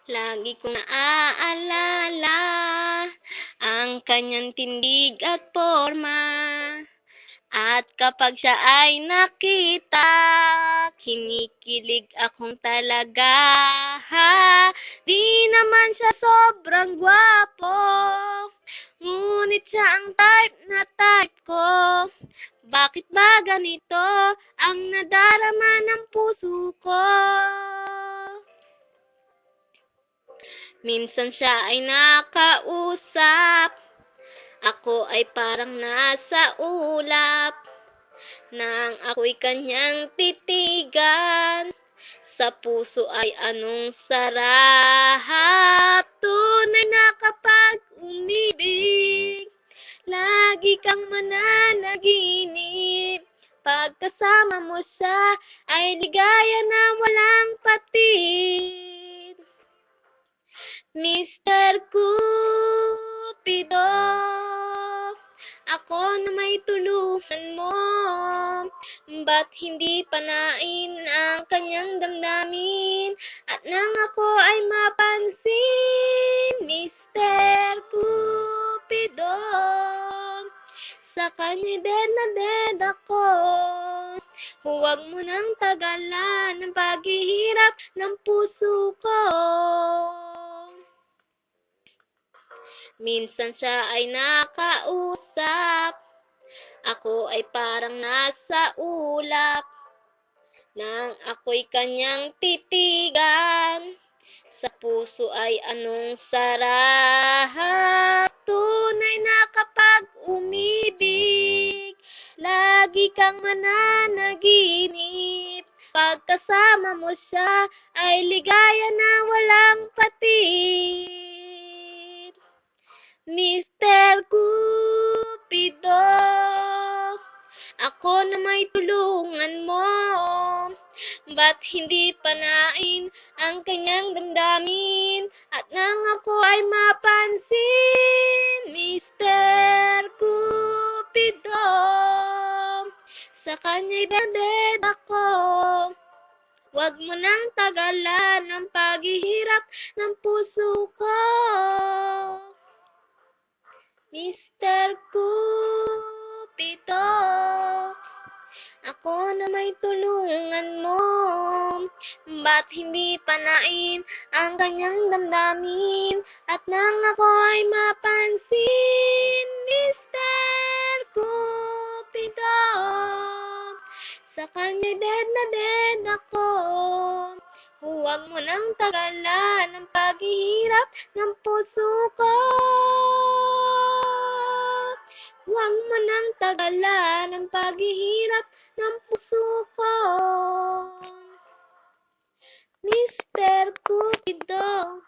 Lagi kong naaalala ang kanyang tindig at porma. At kapag siya ay nakita, kinikilig akong talaga. Di naman siya sobrang gwapo, ngunit siya ang type na type ko. Bakit ba ganito ang nadarama ng puso ko? Minsan siya ay nakausap, ako ay parang nasa ulap. Nang ako'y kanyang titigan, sa puso ay anong sarap. Tunay na kapag umibig, lagi kang mananaginip. Pagkasama mo siya ay ligaya na walang patid. Mr. Cupido, ako na may tulungan mo. Ba't hindi panain ang kanyang damdamin at nang ako ay mapansin? Mr. Cupido, sa kanya'y dead na dead ako. Huwag mo nang tagalan ang paghihirap ng puso ko. Minsan siya ay nakausap, ako ay parang nasa ulap. Nang ako'y kanyang titigan, sa puso ay anong sarap. Tunay na kapag umibig, lagi kang mananaginip. Pagkasama mo siya ay ligaya na walang patid. Mr. Cupido, ako na may tulungan mo. Ba't hindi panain ang kanyang damdamin at nang ako ay mapansin? Mr. Cupido, sa kanya'y dead ako. Huwag mo nang tagalan ang paghihirap ng puso ko. Mr. Cupido, ako na may tulungan mo. Ba't hindi panain ang kanyang damdamin at nang ako ay mapansin? Mr. Cupido, sa kanya'y dead na dead ako. Huwag mo nang tagalan ang paghihirap ng puso ko. Huwag mo nang tagalan ang paghihirap ng puso ko. Mr. Cupido.